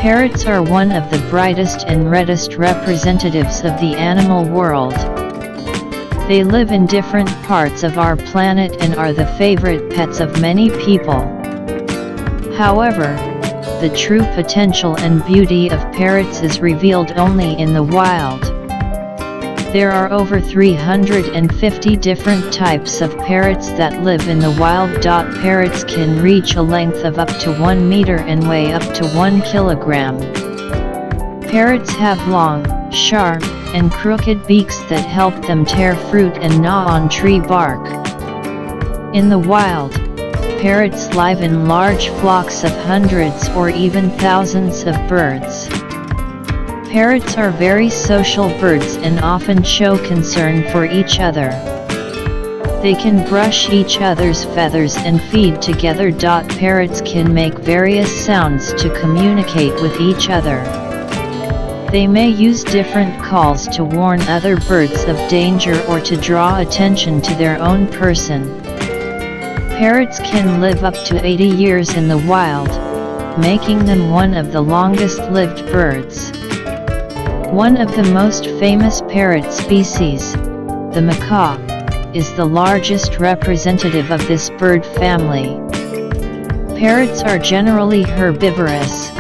Parrots are one of the brightest and reddest representatives of the animal world. They live in different parts of our planet and are the favorite pets of many people. However, the true potential and beauty of parrots is revealed only in the wild. There are over 350 different types of parrots that live in the wild. Parrots can reach a length of up to 1 meter and weigh up to 1 kilogram. Parrots have long, sharp, and crooked beaks that help them tear fruit and gnaw on tree bark. In the wild, parrots live in large flocks of hundreds or even thousands of birds. Parrots are very social birds and often show concern for each other. They can brush each other's feathers and feed together. Parrots can make various sounds to communicate with each other. They may use different calls to warn other birds of danger or to draw attention to their own person. Parrots can live up to 80 years in the wild, making them one of the longest-lived birds. One of the most famous parrot species, the macaw, is the largest representative of this bird family. Parrots are generally herbivorous,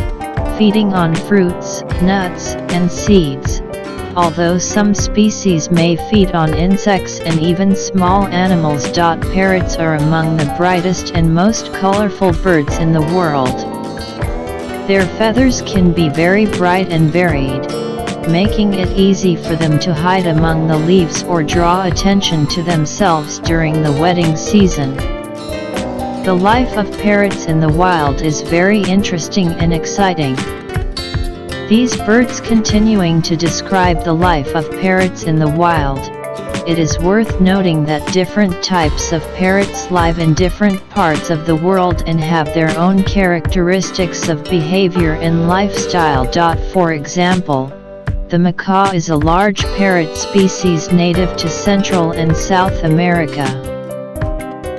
feeding on fruits, nuts, and seeds, although some species may feed on insects and even small animals. Parrots are among the brightest and most colorful birds in the world. Their feathers can be very bright and varied, making it easy for them to hide among the leaves or draw attention to themselves during the wedding season. The life of parrots in the wild is very interesting and exciting. These birds continuing to describe the life of parrots in the wild, it is worth noting that different types of parrots live in different parts of the world and have their own characteristics of behavior and lifestyle. For example, the macaw is a large parrot species native to Central and South America.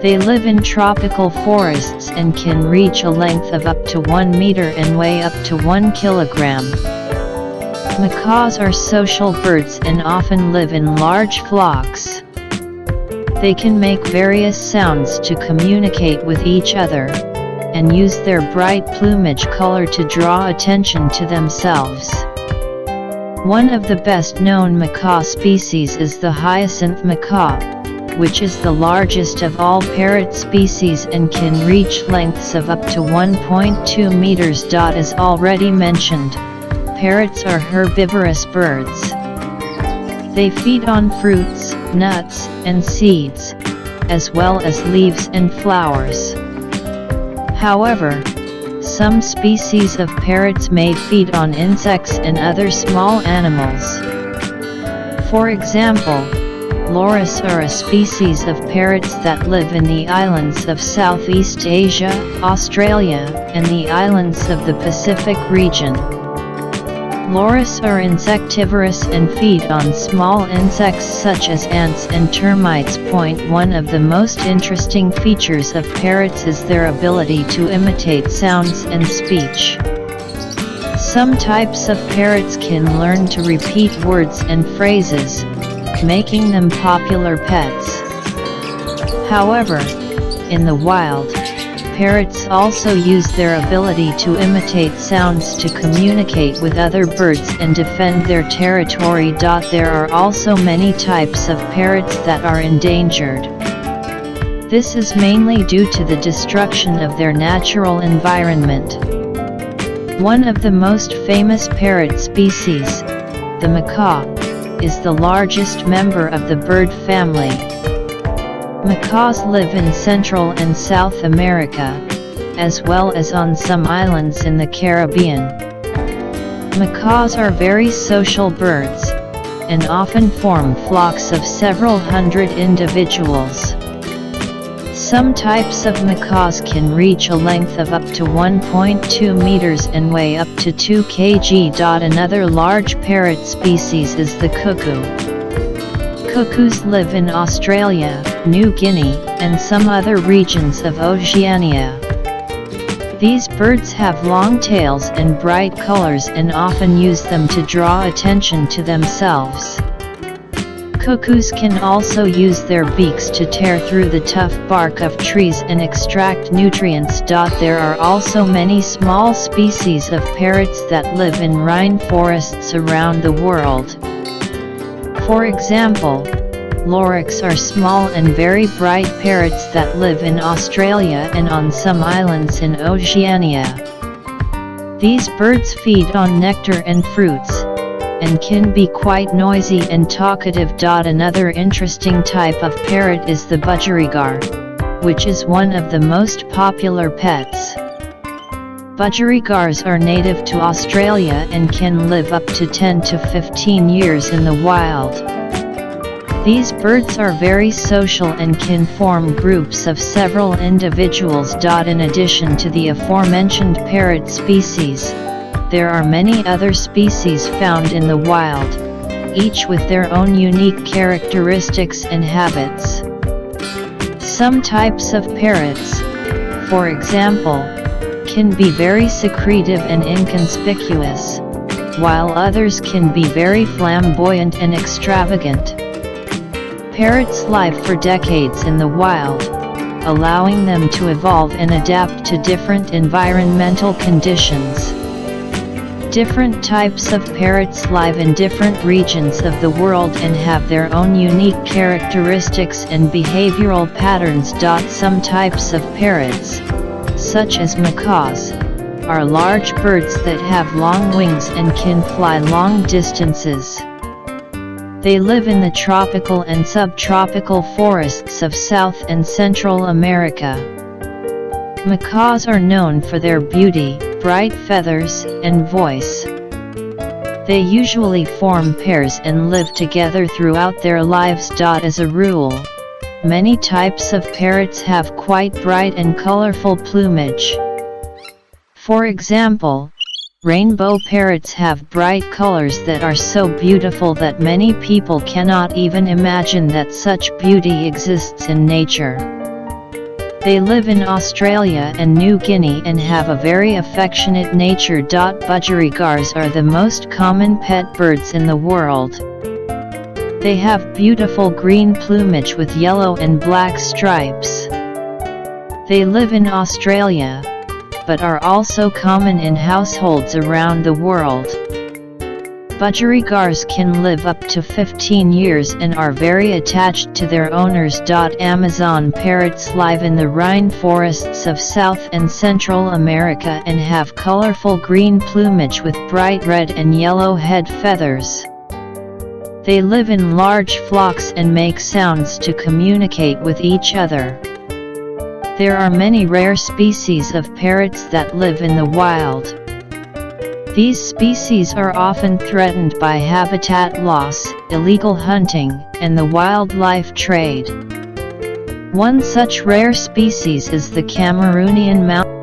They live in tropical forests and can reach a length of up to 1 meter and weigh up to 1 kilogram. Macaws are social birds and often live in large flocks. They can make various sounds to communicate with each other, and use their bright plumage color to draw attention to themselves. One of the best-known macaw species is the hyacinth macaw, which is the largest of all parrot species and can reach lengths of up to 1.2 meters. As already mentioned, parrots are herbivorous birds. They feed on fruits, nuts, and seeds, as well as leaves and flowers. However, some species of parrots may feed on insects and other small animals. For example, loris are a species of parrots that live in the islands of Southeast Asia, Australia, and the islands of the Pacific region. Loris are insectivorous and feed on small insects such as ants and termites. One of the most interesting features of parrots is their ability to imitate sounds and speech. Some types of parrots can learn to repeat words and phrases, making them popular pets. However, in the wild, parrots also use their ability to imitate sounds to communicate with other birds and defend their territory. There are also many types of parrots that are endangered. This is mainly due to the destruction of their natural environment. One of the most famous parrot species, the macaw, is the largest member of the bird family. Macaws live in Central and South America, as well as on some islands in the Caribbean. Macaws are very social birds, and often form flocks of several hundred individuals. Some types of macaws can reach a length of up to 1.2 meters and weigh up to 2 kg. Another large parrot species is the cuckoo. Cuckoos live in Australia, New Guinea, and some other regions of Oceania. These birds have long tails and bright colors and often use them to draw attention to themselves. Cuckoos can also use their beaks to tear through the tough bark of trees and extract nutrients. There are also many small species of parrots that live in rainforests around the world. For example, lorics are small and very bright parrots that live in Australia and on some islands in Oceania. These birds feed on nectar and fruits, and can be quite noisy and talkative. Another interesting type of parrot is the budgerigar, which is one of the most popular pets. Budgerigars are native to Australia and can live up to 10 to 15 years in the wild. These birds are very social and can form groups of several individuals. In addition to the aforementioned parrot species, there are many other species found in the wild, each with their own unique characteristics and habits. Some types of parrots, for example, can be very secretive and inconspicuous, while others can be very flamboyant and extravagant. Parrots live for decades in the wild, allowing them to evolve and adapt to different environmental conditions. Different types of parrots live in different regions of the world and have their own unique characteristics and behavioral patterns. Some types of parrots, such as macaws, are large birds that have long wings and can fly long distances. They live in the tropical and subtropical forests of South and Central America. Macaws are known for their beauty, bright feathers, and voice. They usually form pairs and live together throughout their lives. As a rule, many types of parrots have quite bright and colorful plumage. For example, rainbow parrots have bright colors that are so beautiful that many people cannot even imagine that such beauty exists in nature. They live in Australia and New Guinea and have a very affectionate nature. Budgerigars are the most common pet birds in the world. They have beautiful green plumage with yellow and black stripes. They live in Australia, but are also common in households around the world. Budgerigars can live up to 15 years and are very attached to their owners. Amazon parrots live in the rainforests of South and Central America and have colorful green plumage with bright red and yellow head feathers. They live in large flocks and make sounds to communicate with each other. There are many rare species of parrots that live in the wild. These species are often threatened by habitat loss, illegal hunting, and the wildlife trade. One such rare species is the Cameroonian mountain